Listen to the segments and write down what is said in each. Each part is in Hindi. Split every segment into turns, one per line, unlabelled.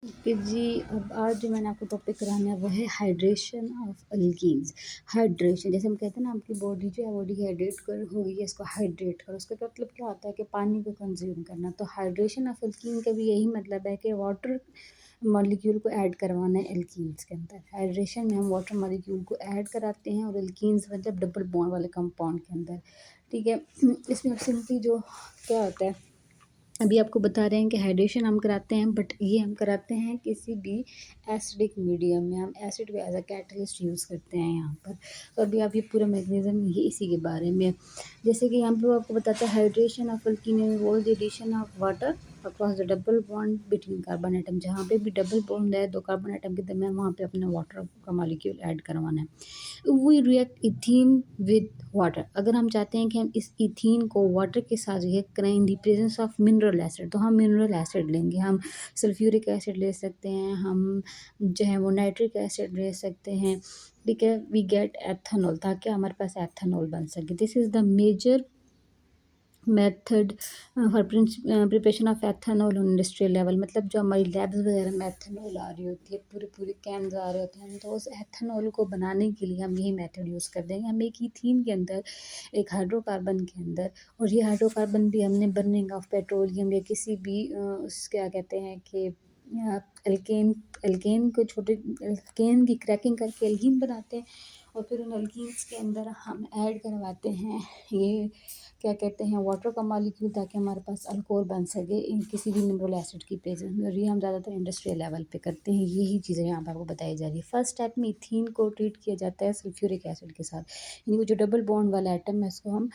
कि जी अब आज जो मैंने आपको टॉपिक कराना है वो है हाइड्रेशन ऑफ अल्कीन्स। हाइड्रेशन जैसे हम कहते हैं ना, आपकी बॉडी जो है वो डिहाइड्रेट कर हो गई है, इसको हाइड्रेट करो। उसका मतलब क्या होता है कि पानी को कंज्यूम करना। तो हाइड्रेशन ऑफ अल्कीन का भी यही मतलब है कि वाटर मॉलिक्यूल को ऐड करवाना है एल्कीन्स के अंदर। हाइड्रेशन में हम वाटर मॉलिक्यूल को ऐड कराते हैं और एल्कीन्स मतलब डबल बॉन्ड वाले कंपाउंड के अंदर, ठीक है। इसमें सिंपली जो क्या होता है, अभी आपको बता रहे हैं कि हाइड्रेशन हम कराते हैं, बट ये हम कराते हैं किसी भी एसिडिक मीडियम में। हम एसिड को एज अ कैटलिस्ट यूज़ करते हैं यहाँ पर। तो अभी आप ये पूरा मैकेनिज्म ये इसी के बारे में, जैसे कि यहाँ पर आपको बताता है hydration of alkene involves the addition of water across the double bond between carbon atom. जहाँ पे भी डबल बॉन्ड है दो कार्बन एटम के दरमियान, वहाँ पे अपने वाटर का मॉलिक्यूल ऐड करवाना है। We react ethene with water. अगर हम चाहते हैं कि हम इस इथीन को वाटर के साथ रिएक्ट करें in the presence of mineral acid, तो हम मिनरल एसिड लेंगे। हम सल्फ्यूरिक एसिड ले सकते हैं, हम जो है वो नाइट्रिक एसिड ले सकते हैं, ठीक है। वी गेट एथेनॉल, ताकि हमारे पास एथेनॉल बन सके। This is the major method for preparation of ethanol on industrial level. मतलब जो हमारी लैब्स वगैरह में एथेनॉल आ रही होती है, पूरे पूरे कैन्स आ रहे होते हैं, तो उस एथेनॉल को बनाने के लिए हम यही मेथड यूज़ कर देंगे। हम एक ईथीन के अंदर, एक हाइड्रोकार्बन के अंदर, और ये हाइड्रोकार्बन भी हमने बर्निंग ऑफ पेट्रोलियम या किसी भी क्या कहते हैं कि एल्केन एल्केन को छोटे एल्केन की क्रैकिंग करके एल्कीन बनाते हैं, और फिर उन एल्कीन्स के अंदर हम ऐड करवाते हैं ये क्या कहते हैं वाटर का मॉलिक्यूल, ताकि हमारे पास अल्कोहल बन सके इन किसी भी मिनरल एसिड की प्रेजेंस में। और ये हम ज़्यादातर इंडस्ट्रियल लेवल पे करते हैं। यही चीज़ें यहाँ पर आपको बताई जा रही है। फर्स्ट स्टेप में इथीन को ट्रीट किया जाता है सल्फ्यूरिक एसिड के साथ, यानी वो जो डबल बॉन्ड वाला आइटम है उसको हम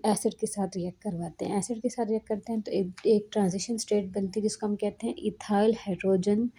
एसिड के साथ रिएक्ट करवाते हैं। एसिड के साथ रिएक्ट करते हैं तो एक ट्रांजिशन स्टेट बनती है जिसको हम कहते हैं इथाइल हाइड्रोजन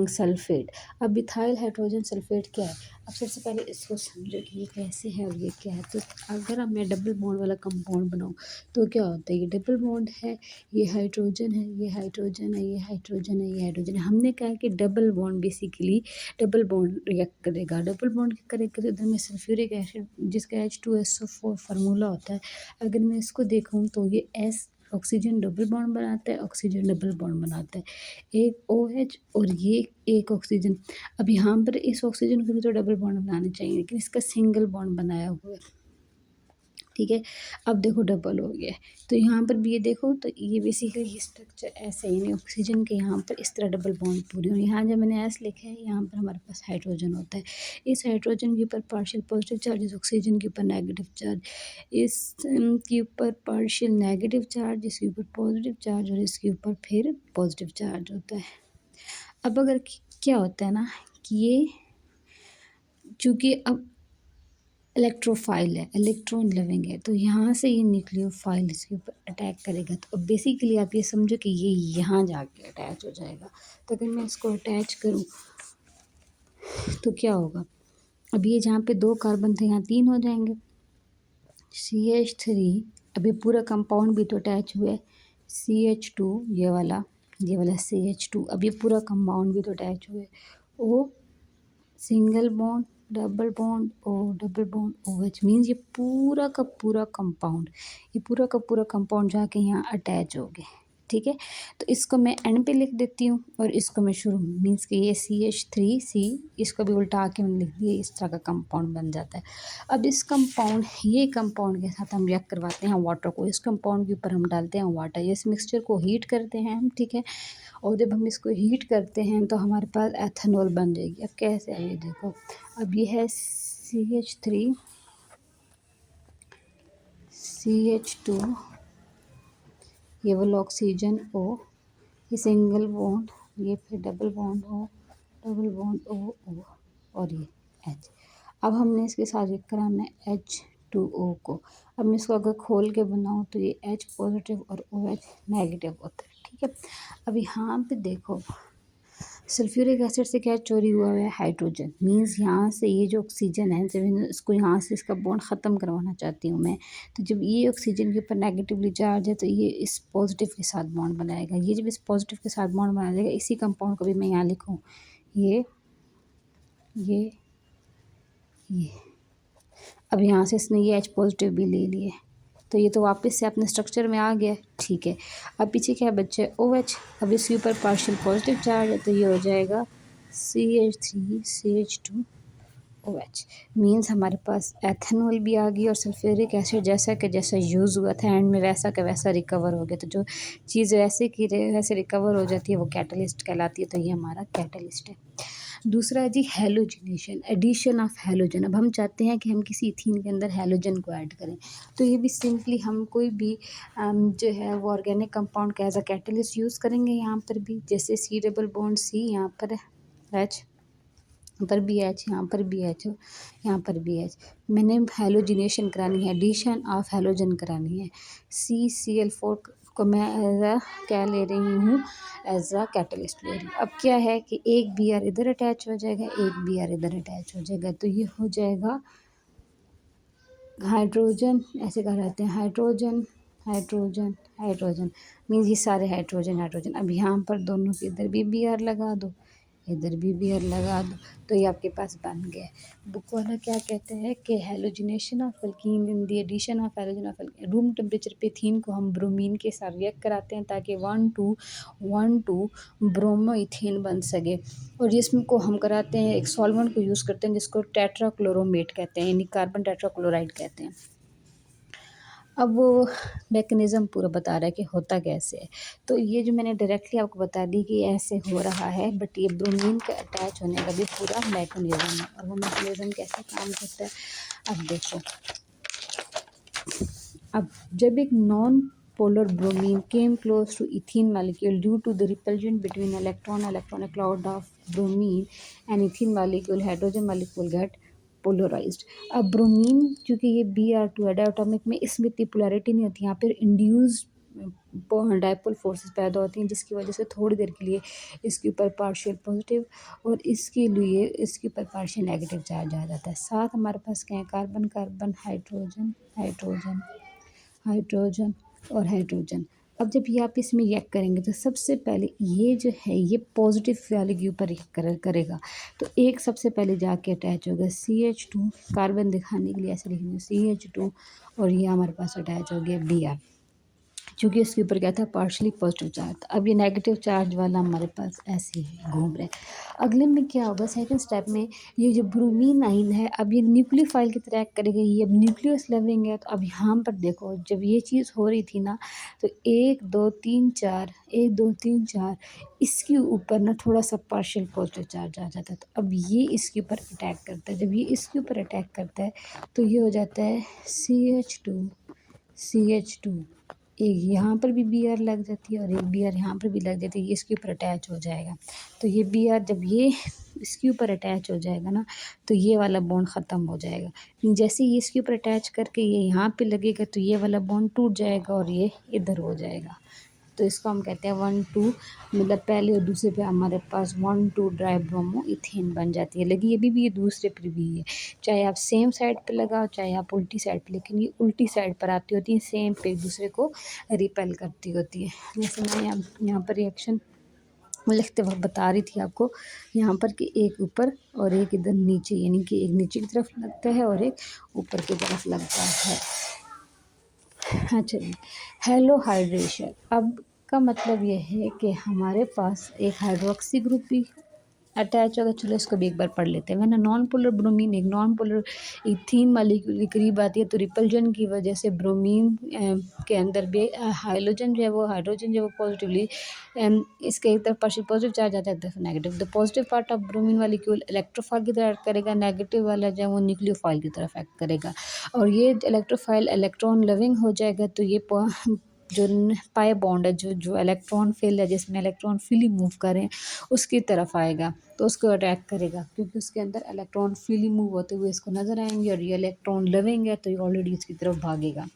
सल्फेट। अब इथाइल हाइड्रोजन सल्फेट क्या है, अब सबसे पहले इसको समझो कि ये कैसे है और ये क्या है। तो अगर अब मैं डबल बॉन्ड वाला कंपाउंड बनाऊँ तो क्या होता है, ये डबल बॉन्ड है, ये हाइड्रोजन है, ये हाइड्रोजन है, ये हाइड्रोजन है, ये हाइड्रोजन है। हमने कहा है कि double bond basically double bond react करेगा। डबल बॉन्ड करेगा उधर में सल्फ्यूरिक एसिड जिसका H2SO4 फार्मूला होता है, अगर मैं इसको देखूँ तो ये S ऑक्सीजन डबल बॉन्ड बनाता है, ऑक्सीजन डबल बॉन्ड बनाता है, एक OH और ये एक ऑक्सीजन। अब यहाँ पर इस ऑक्सीजन को भी तो डबल बॉन्ड बनाने चाहिए, लेकिन इसका सिंगल बॉन्ड बनाया हुआ है, ठीक है। अब देखो डबल हो गया है, तो यहाँ पर भी ये देखो, तो ये बेसिकली स्ट्रक्चर ऐसा ही नहीं, ऑक्सीजन के यहाँ पर इस तरह डबल बॉन्ड पूरी हो। यहाँ जब मैंने एस लिखा है, यहाँ पर हमारे पास हाइड्रोजन होता है। इस हाइड्रोजन के ऊपर पार्शियल पॉजिटिव चार्ज, ऑक्सीजन के ऊपर नेगेटिव चार्ज, इस के ऊपर पार्शियल नेगेटिव चार्ज, इसके ऊपर पॉजिटिव चार्ज, और इसके ऊपर फिर पॉजिटिव चार्ज होता है। अब अगर क्या होता है ना कि ये चूँकि अब इलेक्ट्रोफाइल है, इलेक्ट्रॉन लविंग है, तो यहाँ से ये न्यूक्लियोफाइल इसके ऊपर अटैक करेगा। तो अब बेसिकली आप ये समझो कि ये यहाँ जाके अटैच हो जाएगा। तो अगर मैं इसको अटैच करूँ तो क्या होगा, अब ये जहाँ पे दो कार्बन थे यहाँ तीन हो जाएंगे, CH3। अब ये पूरा कंपाउंड भी तो अटैच हुआ है, CH2 ये वाला CH2। अब ये पूरा कंपाउंड भी तो अटैच हुआ है, O single bond double bond O double bond OH। Means ये पूरा का पूरा कंपाउंड, ये पूरा का पूरा कंपाउंड जाके यहाँ अटैच हो गए, ठीक है। तो इसको मैं एंड पे लिख देती हूँ और इसको मैं शुरू, मीन्स कि ये CH3C, इसको भी उल्टा के मैंने लिख दिया, इस तरह का कंपाउंड बन जाता है। अब इस कंपाउंड ये कंपाउंड के साथ हम रिएक्ट करवाते हैं वाटर को, इस कंपाउंड के ऊपर हम डालते हैं वाटर, इस मिक्सचर को हीट करते हैं हम, ठीक है। और जब हम इसको हीट करते हैं तो हमारे पास एथेनॉल बन जाएगी। अब कैसे है ये देखो, अब ये है CH3 CH2, ये वाला ऑक्सीजन O, ये सिंगल बॉन्ड, ये फिर double bond O, double bond O और ये H। अब हमने इसके साथ ये कराना है H2O को। अब मैं इसको अगर खोल के बनाऊँ तो ये H पॉजिटिव और OH नेगेटिव होता है, ठीक है। अब यहाँ पे देखो सल्फ्यूरिक एसिड से क्या चोरी हुआ है, हाइड्रोजन। मीन्स यहाँ से ये जो ऑक्सीजन है, जब इसको यहाँ से इसका बॉन्ड ख़त्म करवाना चाहती हूँ मैं, तो जब ये ऑक्सीजन के ऊपर नेगेटिवली चार्ज है तो ये इस पॉजिटिव के साथ बॉन्ड बनाएगा। ये जब इस पॉजिटिव के साथ बॉन्ड बना देगा, इसी कंपाउंड को भी मैं यहाँ लिखूँ, ये ये अब यहाँ से इसने ये H पॉजिटिव भी ले लिए, तो ये तो वापस से अपने स्ट्रक्चर में आ गया, ठीक है। अब पीछे क्या बच्चे OH, अब इसके ऊपर पार्शियल पॉजिटिव चार्ज है तो ये हो जाएगा CH3CH2 OH। मीन्स हमारे पास एथेनॉल भी आ गई और सल्फ्यूरिक एसिड जैसा यूज़ हुआ था एंड में वैसा का वैसा रिकवर हो गया। तो जो चीज़ वैसे की वैसे रिकवर हो जाती है वो कैटलिस्ट कहलाती है। तो ये हमारा कैटलिस्ट है। दूसरा है जी हैलोजिनेशन, एडिशन ऑफ हैलोजन। अब हम चाहते हैं कि हम किसी इथीन के अंदर हैलोजन को ऐड करें, तो ये भी सिंपली हम कोई भी जो है वो ऑर्गेनिक कंपाउंड का एज अ कैटलिस्ट यूज़ करेंगे। यहाँ पर भी जैसे C डबल बॉन्ड C, यहाँ पर H, यहाँ पर भी H, यहाँ पर भी H, यहाँ पर भी H। मैंने हैलोजिनेशन करानी है, एडिशन ऑफ हैलोजन करानी है। CCl4 को मैं एज अ क्या ले रही हूँ, एज अ कैटलिस्ट ले रही हूँ। अब क्या है कि एक Br इधर अटैच हो जाएगा, एक Br इधर अटैच हो जाएगा, तो ये हो जाएगा हाइड्रोजन, ऐसे कह रहते हैं हाइड्रोजन हाइड्रोजन हाइड्रोजन। मीन्स ये सारे हाइड्रोजन हाइड्रोजन। अब यहाँ पर दोनों के इधर भी Br लगा दो, इधर भी Br लगा दो, तो ये आपके पास बन गया। बुक वाला क्या कहते हैं कि halogenation of alkene in the addition of halogen of alkene, room temperature पे थीन को हम ब्रोमीन के साथ रिएक्ट कराते हैं ताकि 1,2 ब्रोमो इथेन बन सके। और जिसमें को हम कराते हैं एक सॉल्वेंट को यूज़ करते हैं जिसको टेट्राक्लोरोमेट कहते हैं, यानी कार्बन टेट्राक्लोराइड कहते हैं। अब वो मैकेनिज़्म पूरा बता रहा है कि होता कैसे है। तो ये जो मैंने डायरेक्टली आपको बता दी कि ऐसे हो रहा है, बट ये ब्रोमीन के अटैच होने का भी पूरा मैकेनिज़्म है। और वो मैकेनिज़्म कैसे काम करता है अब देखो। अब जब एक non polar bromine came close to ethene molecule due to the repulsion between electron a cloud of bromine and ethene molecule, hydrogen molecule get polarized। अब ब्रोमीन क्योंकि ये Br2 है, डायटोमिक में इसमें इतनी पोलैरिटी नहीं होती, यहाँ पर इंड्यूस डायपोल फोर्सेस पैदा होती हैं जिसकी वजह से थोड़ी देर के लिए इसके ऊपर पार्शियल पॉजिटिव और इसके लिए इसके ऊपर पार्शियल नेगेटिव चार्ज आ जाता है। साथ हमारे पास क्या है, carbon carbon hydrogen hydrogen hydrogen और हाइड्रोजन। अब जब ये आप इसमें रिएक्ट करेंगे तो सबसे पहले ये जो है ये पॉजिटिव वाले के ऊपर रिएक्ट करेगा, तो एक सबसे पहले जाके अटैच होगा CH2, कार्बन दिखाने के लिए ऐसे लिखेंगे CH2, और ये हमारे पास अटैच हो गया Br, क्योंकि इसके ऊपर क्या था, पार्शली पॉजिटिव चार्ज था। अब ये नेगेटिव चार्ज वाला हमारे पास ऐसे ही घूम रहा है। अगले में क्या होगा, सेकंड स्टेप में ये जो ब्रोमीन आइन है अब ये न्यूक्लियोफाइल की तरह एक्ट करेगा, ये अब न्यूक्लियस लविंग है। तो अब यहाँ पर देखो जब ये चीज़ हो रही थी ना, तो 1 2 3 4 1 2 3 4 इसके ऊपर ना थोड़ा सा पार्शियल पॉजिटिव चार्ज आ जाता है। तो अब ये इसके ऊपर अटैक करता है, जब ये इसके ऊपर अटैक करता है तो ये हो जाता है CH2, एक यहाँ पर भी Br लग जाती है और एक Br यहाँ पर भी लग जाती है, ये इसके ऊपर अटैच हो जाएगा। तो ये Br जब ये इसके ऊपर अटैच हो जाएगा ना, तो ये वाला बॉन्ड ख़त्म हो जाएगा। जैसे ही इसके ऊपर अटैच करके ये यहाँ पे लगेगा तो ये वाला बॉन्ड टूट जाएगा और ये इधर हो जाएगा। तो इसको हम कहते हैं 1,2, मतलब पहले और दूसरे पे हमारे पास 1,2 ड्राई ब्रोमो इथेन बन जाती है। लेकिन ये भी ये दूसरे पर भी है, चाहे आप सेम साइड पे लगाओ चाहे आप उल्टी साइड पे, लेकिन ये उल्टी साइड पर आती होती है, सेम पे एक दूसरे को रिपेल करती होती है। जैसे मैं यहाँ पर रिएक्शन लिखते वक्त बता रही थी आपको, यहाँ पर कि एक ऊपर और एक इधर नीचे, यानी कि एक नीचे की तरफ लगता है और एक ऊपर की तरफ लगता है। अच्छा जी, हेलो हाइड्रेशन। अब का मतलब ये है कि हमारे पास एक हाइड्रोक्सी ग्रुप भी अटैच होगा। चलो इसको भी एक बार पढ़ लेते हैं। वरना नॉन पोलर ब्रोमीन एक नॉन पोलर इथीन मालिक्यूल के करीब आती है, तो रिपल्जन की वजह से ब्रोमीन के अंदर भी हाइड्रोजन जो है वो पॉजिटिवली इसके एक तरफ पार्शियल पॉजिटिव चार्ज आता है, एक तरफ negative. The positive part of bromine molecule electrophile की तरफ एक्ट करेगा, नेगेटिव वाला जो है वो न्यूक्लियोफाइल की तरफ एक्ट करेगा। और ये इलेक्ट्रोफाइल इलेक्ट्रॉन लविंग हो जाएगा, तो ये जो पाई बॉन्ड है, जो इलेक्ट्रॉन फिल है, जिसमें इलेक्ट्रॉन फ्रीली मूव करें उसकी तरफ आएगा, तो उसको अटैक करेगा, क्योंकि उसके अंदर इलेक्ट्रॉन फ्रीली मूव होते हुए इसको नज़र आएंगे और ये इलेक्ट्रॉन लविंग है तो ये ऑलरेडी इसकी तरफ भागेगा।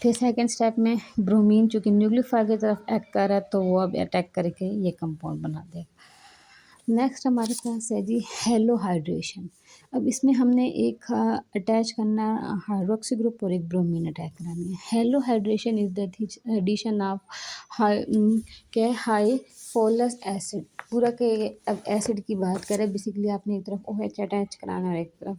फिर सेकंड स्टेप में ब्रोमीन चूँकि न्यूक्लियोफाइल की तरफ एक्ट कर रहा है तो वो अब अटैक करके ये कंपाउंड बना देगा। नेक्स्ट हमारे पास है जी हेलो हाइड्रेशन। अब इसमें हमने एक अटैच करना हाइड्रोक्सी ग्रुप और एक ब्रोमीन अटैच करानी है। Halohydration is the addition of hypohalous acid. पूरा के अब एसिड की बात करें, बेसिकली आपने एक तरफ OH अटैच कराना है और एक तरफ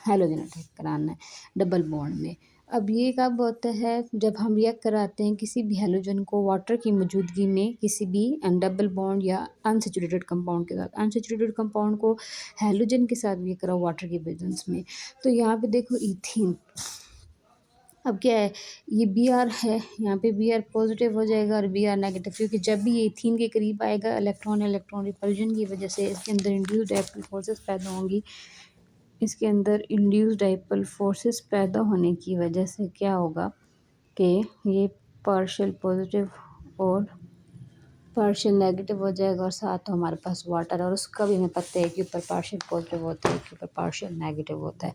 हेलोजन अटैच कराना है डबल बॉन्ड में। अब ये कब होता है जब हम रिएक्ट कराते हैं किसी भी हैलोजन को वाटर की मौजूदगी में किसी भी डबल बॉन्ड या अनसैचुरेटेड कंपाउंड के साथ। अनसैचुरेटेड कंपाउंड को हैलोजन के साथ रिएक्ट कराओ वाटर के प्रेजेंस में, तो यहाँ पे देखो इथीन। अब क्या है, ये बी आर है, यहाँ पे बी आर पॉजिटिव हो जाएगा और बी आर नेगेटिव, क्योंकि जब भी ये इथीन के करीब आएगा इलेक्ट्रॉन इलेक्ट्रॉन रिपल्जन की वजह से इसके अंदर इंड्यूस्ड डाइपोल फोर्सेस पैदा होंगी। इसके अंदर इंड्यूस्ड डाइपोल फोर्सेस पैदा होने की वजह से क्या होगा कि ये पार्शियल पॉजिटिव और पार्शियल नेगेटिव हो जाएगा, और साथ हमारे पास वाटर, और उसका भी हमें पता है कि ऊपर पार्शियल पॉजिटिव होता है कि ऊपर पार्शियल नेगेटिव होता है।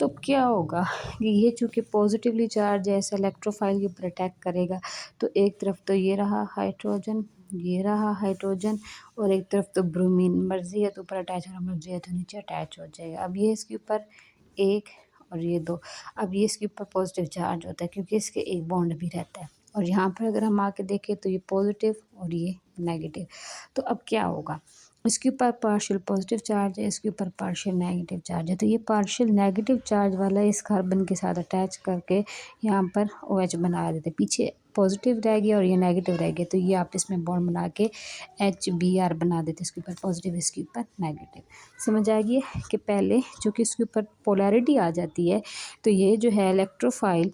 तो क्या होगा कि ये चूँकि पॉजिटिवली चार्ज है, ऐसा इलेक्ट्रोफाइल के ऊपर अटैक करेगा, तो एक तरफ तो ये रहा हाइड्रोजन, ये रहा हाइड्रोजन, और एक तरफ तो ब्रोमीन, मर्जी है तो ऊपर अटैच होना, मर्जी है तो नीचे अटैच हो जाएगा। अब ये इसके ऊपर एक और ये दो, अब ये इसके ऊपर पॉजिटिव चार्ज होता है क्योंकि इसके एक बॉन्ड भी रहता है, और यहाँ पर अगर हम आके देखें तो ये पॉजिटिव और ये नेगेटिव। तो अब क्या होगा, इसके ऊपर पार्शियल पॉजिटिव चार्ज है, इसके ऊपर पार्शियल नेगेटिव चार्ज है, तो ये पार्शियल नेगेटिव चार्ज वाला इस कार्बन के साथ अटैच करके यहाँ पर OH बना देते हैं। पीछे पॉजिटिव रह गया और ये नेगेटिव रह गया, तो ये आपस में बॉन्ड बना के HBr बना देते हैं, इसके ऊपर पॉजिटिव इसके ऊपर नेगेटिव। समझ आ गई है कि पहले चूँकि इसके ऊपर पोलैरिटी आ जाती है, तो ये जो है इलेक्ट्रोफाइल,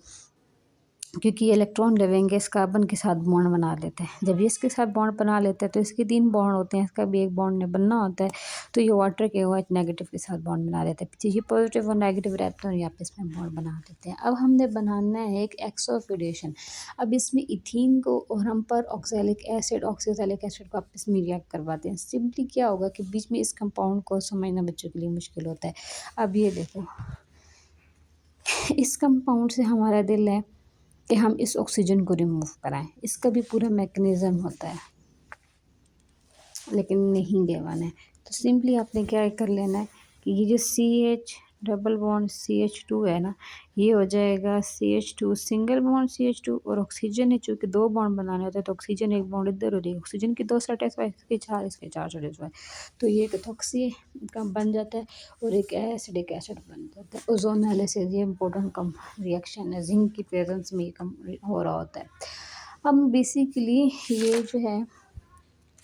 क्योंकि ये इलेक्ट्रॉन लेवेंगे इस कार्बन के साथ बॉन्ड बना लेते हैं। जब ये इसके साथ बॉन्ड बना लेते हैं तो इसके 3 बॉन्ड होते हैं, इसका भी एक बॉन्ड बनना होता है, तो ये वाटर के OH नेगेटिव के साथ बॉन्ड बना लेते हैं। पीछे ये पॉजिटिव और नेगेटिव रहते हैं और यहाँ पे इसमें बॉन्ड बना लेते हैं। अब हमने बनाना है एक एक्सोफिडेशन। अब इसमें इथीन को और हम पर ऑक्सैलिक एसिड को आपस में रिएक्ट करवाते हैं। सिंपली क्या होगा कि बीच में इस कंपाउंड को समझना बच्चों के लिए मुश्किल होता है। अब ये देखो, इस कंपाउंड से हमारा दिल है कि हम इस ऑक्सीजन को रिमूव कराएं, इसका भी पूरा मैकेनिज़्म होता है, लेकिन नहीं गिवन है। तो सिंपली आपने क्या कर लेना है कि ये जो CH डबल बॉन्ड CH2 है ना, ये हो जाएगा CH2 सिंगल बॉन्ड CH2, और ऑक्सीजन है चूँकि 2 बॉन्ड बनाने होते हैं, तो ऑक्सीजन एक बॉन्ड इधर हो जाएगी, ऑक्सीजन की 2 सेटिस्फाई, इसके 4 सेटिस्फाई, तो ये एक ऑक्सी का बन जाता है और एक एसिड बन जाता है। ओजोन एनालिसिस ये इंपॉर्टेंट कम रिएक्शन है, जिंक की प्रेजेंस में ये कम हो रहा होता है। अब बेसिकली ये जो है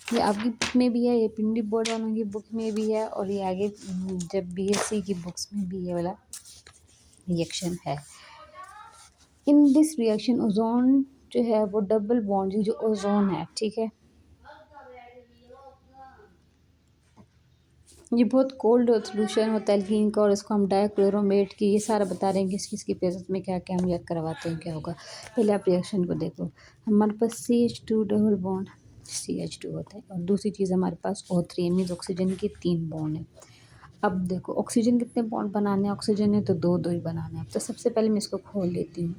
ये आपकी बुक में भी है, ये पिंडी बोर्ड वालों की बुक में भी है, और ये आगे जब BSc की बुक्स में भी ये वाला रिएक्शन है। इन दिस रिएक्शन ओजोन जो है वो डबल बॉन्ड जो ओजोन है, ठीक है, ये बहुत कोल्ड सोल्यूशन होता है एल्कीन का, और इसको हम डाइक्लोरोमेट की ये सारा बता रहे हैं किस किस की प्रेजेंस में क्या क्या हम रिएक्ट करवाते हैं, क्या होगा। पहले आप रिएक्शन को देखो, हमारे पास CH2 डबल बॉन्ड CH2 होता है, और दूसरी चीज़ हमारे पास O3 मीन्स ऑक्सीजन के 3 बॉन्ड है। अब देखो ऑक्सीजन कितने बॉन्ड बनाने हैं, ऑक्सीजन है तो 2 ही बनाने हैं। तो सबसे पहले मैं इसको खोल लेती हूँ,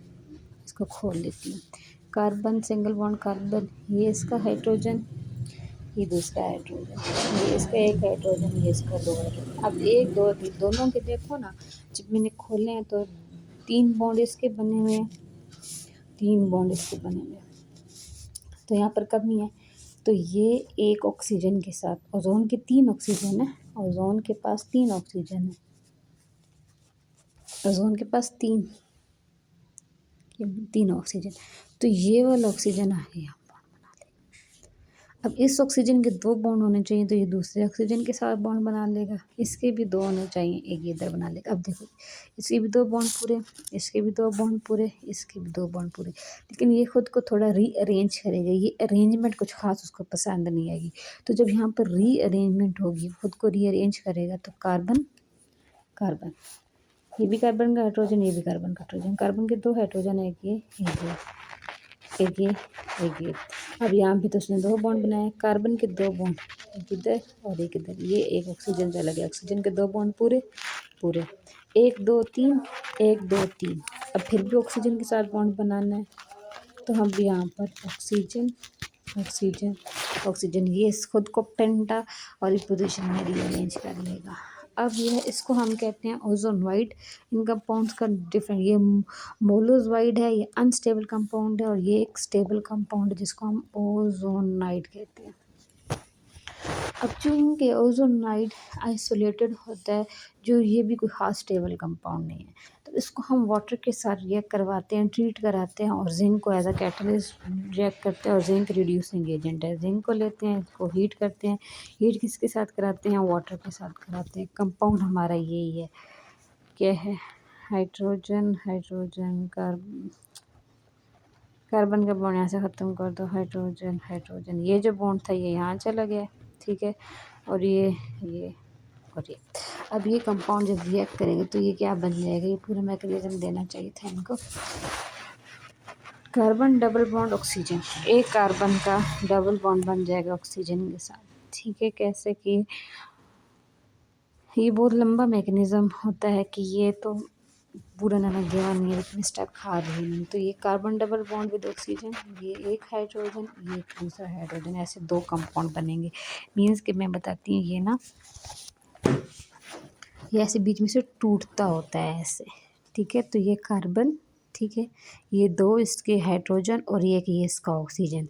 कार्बन सिंगल बॉन्ड कार्बन, ये इसका हाइड्रोजन, ये दूसरा हाइड्रोजन, ये इसका एक हाइड्रोजन, ये इसका 2 हाइड्रोजन। अब 1 2 3 दोनों के देखो ना, जब मैंने खोले हैं तो 3 बॉन्ड इसके बने हुए हैं, 3 बॉन्ड इसके बने हुए हैं, तो यहाँ पर कमी है। तो ये एक ऑक्सीजन के साथ, ओजोन के 3 ऑक्सीजन है, ओजोन के पास 3 ऑक्सीजन है, ओजोन के पास 3 ऑक्सीजन, तो ये वाला ऑक्सीजन आ गया। अब इस ऑक्सीजन के 2 बॉन्ड होने चाहिए, तो ये दूसरे ऑक्सीजन के साथ बॉन्ड बना लेगा, इसके भी 2 होने चाहिए, एक ये इधर बना लेगा। अब देखो इसके भी 2 बॉन्ड पूरे, इसके भी 2 बॉन्ड पूरे, इसके भी 2 बॉन्ड पूरे, लेकिन ये खुद को थोड़ा रीअरेंज करेगा, ये अरेंजमेंट कुछ खास उसको पसंद नहीं आएगी। तो जब यहाँ पर रीअरेंजमेंट होगी, खुद को रीअरेंज करेगा, तो कार्बन कार्बन, ये भी कार्बन का हाइड्रोजन, ये भी कार्बन का हाइड्रोजन, कार्बन के 2 हाइड्रोजन है, एक ये एक ये एक ये। अब यहाँ पे तो उसने 2 बॉन्ड बनाए, कार्बन के 2 बॉन्ड, एक इधर और एक इधर, ये एक ऑक्सीजन चला गया, ऑक्सीजन के 2 बॉन्ड पूरे पूरे, 1 2 3 1 2 3। अब फिर भी ऑक्सीजन के साथ बॉन्ड बनाना है, तो हम भी यहाँ पर ऑक्सीजन ऑक्सीजन ऑक्सीजन, ये खुद को पेंटा वाली पोजीशन में रीअरेंज कर लेगा। अब यह इसको हम कहते हैं ओजोनवाइड। इन कंपाउंड्स का डिफरेंट, ये मोलोजवाइड है, ये अनस्टेबल कंपाउंड है, और ये एक स्टेबल कंपाउंड है जिसको हम ओजोनाइड कहते हैं। अब चूँकि ओजोनाइड आइसोलेटेड होता है, जो ये भी कोई ख़ास स्टेबल कंपाउंड नहीं है, तो इसको हम वाटर के साथ रिएक्ट करवाते हैं, ट्रीट कराते हैं और जिंक को एज अ कैटलिस्ट रिएक्ट करते हैं और जिंक रिड्यूसिंग एजेंट है। जिंक को लेते हैं, इसको हीट करते हैं, हीट किसके साथ कराते हैं, वाटर के साथ कराते हैं। कंपाउंड हमारा यही है, क्या है, हाइड्रोजन, हाइड्रोजन कार्बन का बॉन्ड यहाँ से ख़त्म कर दो, हाइड्रोजन हाइड्रोजन, ये जो बॉन्ड था ये यहाँ चला गया, ठीक है, और ये और ये। अब ये कंपाउंड जब रिएक्ट करेंगे तो ये क्या बन जाएगा, ये पूरा मैकेनिज्म देना चाहिए था इनको। कार्बन डबल बॉन्ड ऑक्सीजन, एक कार्बन का डबल बॉन्ड बन जाएगा ऑक्सीजन के साथ, ठीक है। कैसे कि ये बहुत लंबा मैकेनिज्म होता है कि ये तो पूरा ना गेवा नहीं है, लेकिन स्टेप खा रही नहीं। तो ये carbon double bond with oxygen, ये एक हाइड्रोजन, ये दूसरा हाइड्रोजन, ऐसे दो कंपाउंड बनेंगे। मीन्स कि मैं बताती हूँ ये ना, ये ऐसे बीच में से टूटता होता है ऐसे, ठीक है। तो ये कार्बन, ठीक है, ये दो इसके हाइड्रोजन और ये इसका ऑक्सीजन,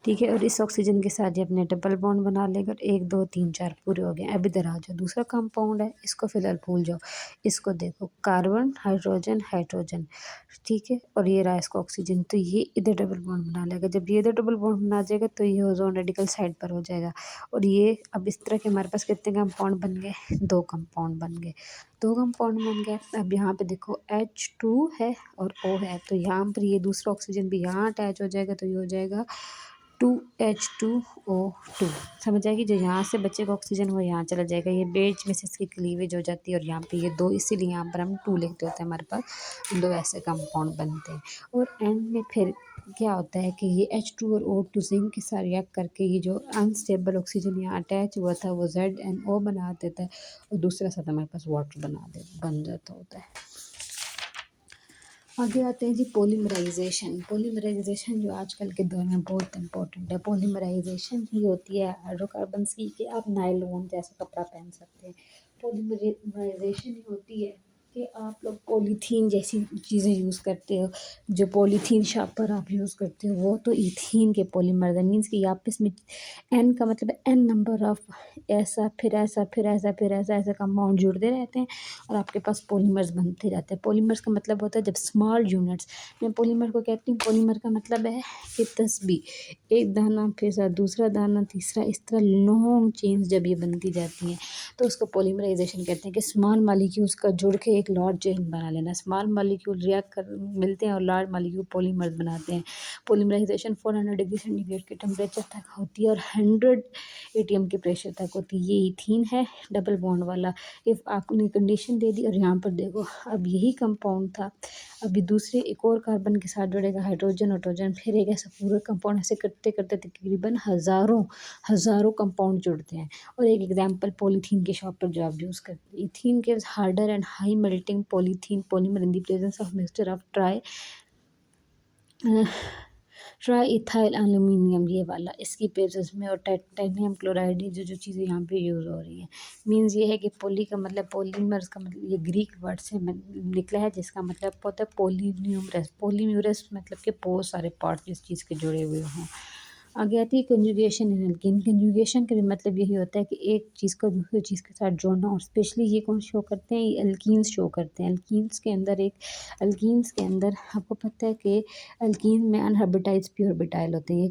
ठीक है। और इस ऑक्सीजन के साथ ये अपने डबल बॉन्ड बना लेगा। 1 2 3 4 पूरे हो गए। अब इधर आ जाओ, दूसरा कंपाउंड है, इसको फिलहाल भूल जाओ। इसको देखो, कार्बन हाइड्रोजन हाइड्रोजन, ठीक है, और ये रहा इसका ऑक्सीजन। तो ये इधर डबल बॉन्ड बना लेगा। जब ये इधर डबल बॉन्ड बना जाएगा तो ये ओजोन रेडिकल साइड पर हो जाएगा। और ये अब इस तरह के हमारे पास कितने कंपाउंड बन गए, 2 कंपाउंड बन गए, 2 कंपाउंड बन गए। अब यहाँ पे देखो H2 है और O है, तो यहाँ पर ये दूसरा ऑक्सीजन भी यहाँ अटैच हो जाएगा, तो ये हो जाएगा 2H2O2। समझ आएगी, जो यहाँ से बचेगा ऑक्सीजन वो यहाँ चला जाएगा, ये बीच में से इसकी क्लीवेज हो जाती है और यहाँ पे ये 2, इसीलिए यहाँ पर हम 2 लिखते होते हैं, हमारे पास 2 ऐसे कंपाउंड बनते हैं। और एंड में फिर क्या होता है कि ये H2 और O2 जिंक के साथ रिएक्ट करके ये जो अनस्टेबल ऑक्सीजन यहाँ अटैच हुआ था वो ZnO बना देता है और दूसरा साथ हमारे पास वाटर बन जाता होता है। आगे आते हैं जी पॉलीमराइजेशन। पॉलीमराइजेशन जो आजकल के दौर में बहुत इंपॉर्टेंट है। पॉलीमराइजेशन ही होती है हाइड्रोकार्बन्स की, कि आप नायलॉन जैसा कपड़ा पहन सकते हैं। पॉलीमराइजेशन ही होती है कि आप लोग पॉलीथीन जैसी चीज़ें यूज़ करते हो, जो पॉलीथीन शापर आप यूज़ करते हो वो तो ईथीन के पॉलीमर, मीन्स कि आप इसमें एन का मतलब एन नंबर ऑफ ऐसा फिर ऐसा फिर ऐसा फिर ऐसा ऐसा कंपाउंड जुड़ते रहते हैं और आपके पास पॉलीमर्स बनते जाते हैं। पॉलीमर्स का मतलब होता है जब स्मॉल यूनिट्स, मैं पॉलीमर को कहती हूँ, पॉलीमर का मतलब है कि तस्बीह, एक दाना फिर साथ दूसरा दाना तीसरा, इस तरह लॉन्ग चेन्स जब ये बनती जाती हैं तो उसको पॉलीमराइजेशन कहते हैं, कि स्मॉल मालिक्यूल्स का जुड़ के एक लार्ज चेन बना लेना। स्मॉल मालिक्यूल रिएक्ट कर मिलते हैं और लार्ज मालिक्यूल पॉलीमर्स बनाते हैं। पॉलीमराइजेशन 400 डिग्री सेंटीग्रेड के टेम्परेचर तक होती है और 100 atm के प्रेशर तक होती है। ये ईथीन है डबल बॉन्ड वाला। इफ़ आपने कंडीशन दे दी और यहाँ पर देखो, अब यही कंपाउंड था, अभी दूसरे एक और कार्बन के साथ जुड़ेगा हाइड्रोजन हाइड्रोजन, फिर एक ऐसा पूरा कंपाउंड, ऐसे करते करते तकरीबन हज़ारों कंपाउंड जुड़ते हैं। और एक एग्जांपल पॉलीथीन के शॉप पर जो आप यूज़ करते हैं, ethene gives harder and high melting polythene polymer in the presence of mixture of try ethyl aluminium, ये वाला इसकी प्रेजेंस में, और टाइटेनियम क्लोराइड, जो चीज़ें यहाँ पे यूज़ हो रही हैं। मीन्स ये है कि पोली का मतलब, पॉलीमर्स का मतलब ये ग्रीक वर्ड से निकला है, जिसका मतलब होता है पॉलीन्यूमरस। पॉलीम्यूरस मतलब कि बहुत सारे पार्ट्स जिस चीज़ के जुड़े हुए हों। आगे आती है कंजुगेशन इन एल्कीन। कंजुगेशन का भी मतलब यही होता है कि एक चीज़ को दूसरी चीज़ के साथ जोड़ना, और स्पेशली ये कौन शो करते हैं, ये एल्कीन्स शो करते हैं। एल्कीन्स के अंदर आपको पता है कि एल्कीन में अनहाइब्रिडाइज्ड पी ऑर्बिटाइल होते हैं, ये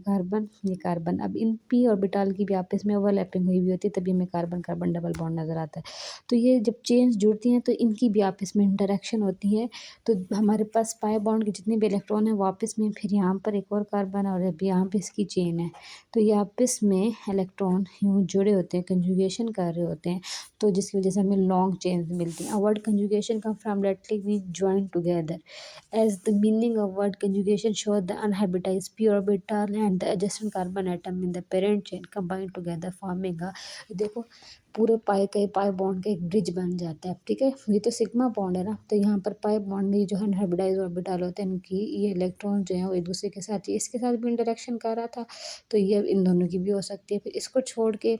कार्बन। अब इन पी ऑर्बिटाल की भी आपस में ओवरलैपिंग हुई होती है, तभी हमें कार्बन कार्बन डबल बॉन्ड नज़र आता है। तो ये जब चेन्स जुड़ती हैं तो इनकी भी आपस में इंटरेक्शन होती है, तो हमारे पास पाई बॉन्ड के जितने भी इलेक्ट्रॉन हैं वापस में, फिर यहाँ पर एक और कार्बन और अभी यहाँ पे इसकी चेन है, तो ये आपस में इलेक्ट्रॉन यूँ जुड़े होते हैं, कंजुगेशन कर रहे होते हैं, तो जिसकी वजह से हमें लॉन्ग चेन्स मिलती हैं। Word conjugation come from Latin mean join together, as the meaning of word conjugation show the unhybridized p orbital and the adjacent carbon atom in the parent chain combine together forming a, देखो पूरे पाई बॉन्ड का एक ब्रिज बन जाता है, ठीक है। ये तो सिग्मा बॉन्ड है ना, तो यहाँ पर पाई बॉन्ड में जो है हाइब्रिडाइज ऑर्बिटल होते हैं, इनकी ये इलेक्ट्रॉन जो है वो एक दूसरे के साथ, ये इसके साथ भी इंटरेक्शन कर रहा था, तो ये इन दोनों की भी हो सकती है। फिर इसको छोड़ के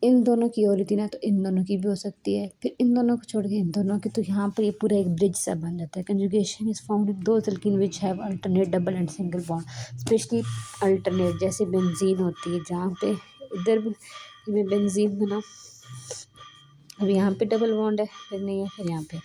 इन दोनों की हो रही थी ना, तो इन दोनों की भी हो सकती है। फिर इन दोनों को छोड़ के इन दोनों की, तो यहाँ पर ये पूरा एक ब्रिज सा बन जाता है। Conjugation is found in those alkene which have alternate double and single bond, specially alternate, जैसे बेंजीन होती है, जहाँ पे इधर में बेंजीन बना, अब यहाँ पे डबल बॉन्ड है, फिर नहीं है, फिर यहाँ पे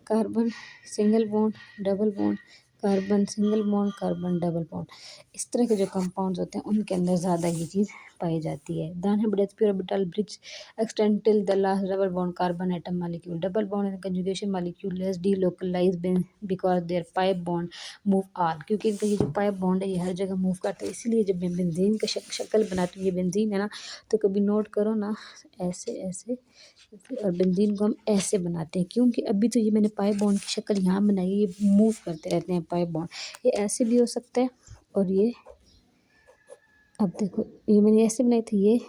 carbon single bond, double bond, carbon single bond, carbon double bond. इस तरह के जो कंपाउंड्स होते हैं उनके अंदर ज़्यादा ये चीज़ पाई जाती है। The unhybridised orbital bridge extend till the last double bond carbon atom molecule. Double bond in conjugation molecule less delocalise because their pi bond move all, क्योंकि इनका ये जो पाइप बॉन्ड है ये हर जगह मूव करता है। इसीलिए जब मैं बेंजीन का शक्ल बनाती हूँ, ये बेंजीन है ना, तो कभी नोट करो ना, ऐसे ऐसे और बेंजीन को हम ऐसे बनाते हैं, क्योंकि अभी तो ये मैंने पाइप बॉन्ड की शक्ल यहाँ बनाई है, ये मूव करते रहते हैं पाइप बॉन्ड। ये ऐसे भी हो सकता है और ये, अब देखो ये मैंने ऐसे बनाई थी, ये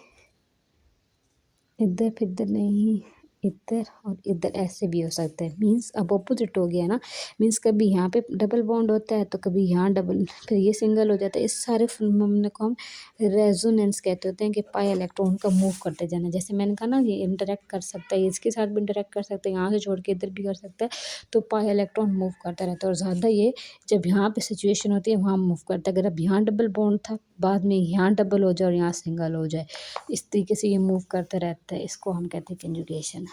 इधर फिर इधर नहीं, इधर और इधर ऐसे भी हो सकता है। मीन्स अब ऑपोजिट हो गया ना, मीन्स कभी यहाँ पे डबल बॉन्ड होता है तो कभी यहाँ डबल, फिर ये सिंगल हो जाता है। इस सारे फिनोमेना को हम रेजोनेंस कहते होते हैं कि पाई इलेक्ट्रॉन का मूव करते जाना। जैसे मैंने कहा ना, ये इंटरेक्ट कर सकता है, इसके साथ भी इंटरेक्ट कर सकता है, यहाँ से छोड़ के इधर भी कर सकता है, तो पाई इलेक्ट्रॉन मूव करता रहता है। और ज़्यादा ये जब यहाँ पे सिचुएशन होती है वहाँ मूव करता है। अगर अब यहाँ डबल बॉन्ड था, बाद में यहाँ डबल हो जाए और यहाँ सिंगल हो जाए, इस तरीके से ये मूव करता रहता है। इसको हम कहते हैं conjugation.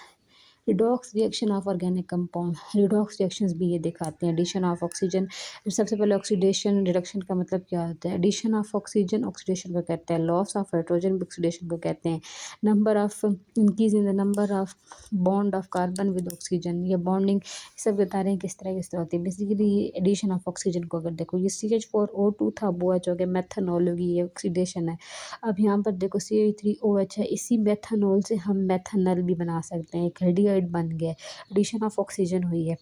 Redox reaction of organic compound, redox reactions भी ये दिखाते हैं। एडिशन ऑफ ऑक्सीजन, सबसे पहले ऑक्सीडेशन, रिडक्शन का मतलब क्या होता है? एडिशन ऑफ ऑक्सीजन ऑक्सीडेशन को कहते हैं। लॉस ऑफ हाइड्रोजन ऑक्सीडेशन को कहते हैं। Number of increase in the number of bond of carbon with oxygen, या बॉन्डिंग, सब बता रहे हैं किस तरह होती है। बेसिकली ये एडिशन ऑफ ऑक्सीजन को अगर देखो, ये CH4O2 था, BOH हो गया, मेथनॉल होगी, ये ऑक्सीडेशन है। अब यहाँ पर देखो CH3OH है, इसी मेथनॉल से हम मेथनल भी बना सकते हैं, एक एल्डिहाइड बन गया, एडिशन ऑफ ऑक्सीजन हुई है।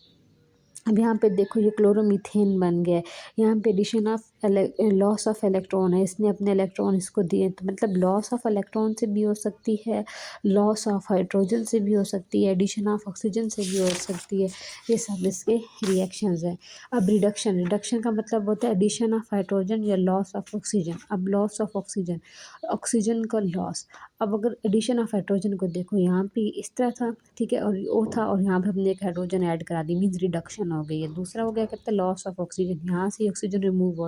अब यहाँ पे देखो ये क्लोरोमीथेन बन गया है। यहाँ पे addition of loss of electron है, इसने अपने इलेक्ट्रॉन इसको दिए, तो मतलब लॉस ऑफ इलेक्ट्रॉन से भी हो सकती है, लॉस ऑफ हाइड्रोजन से भी हो सकती है, एडिशन ऑफ ऑक्सीजन से भी हो सकती है। ये सब इसके रिएक्शंस हैं। अब रिडक्शन, रिडक्शन का मतलब होता है एडिशन ऑफ हाइड्रोजन या लॉस ऑफ ऑक्सीजन। अब लॉस ऑफ ऑक्सीजन, ऑक्सीजन का लॉस। अब अगर एडिशन ऑफ हाइड्रोजन को देखो, यहाँ पे इस तरह था, ठीक है, और वो था, और यहाँ पे हमने एक हाइड्रोजन ऐड करा दी, मीन्स रिडक्शन हो गई है। दूसरा हो गया कहते हैं लॉस ऑफ ऑक्सीजन, यहाँ से ऑक्सीजन रिमूव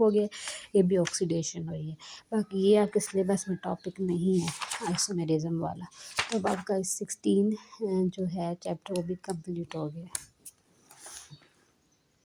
हो गया, ये भी ऑक्सीडेशन हुई है। बाकी ये आपके सिलेबस में टॉपिक नहीं है आइसोमेरिज्म वाला। तो अब आपका 16 जो है चैप्टर वो भी कंप्लीट हो गया।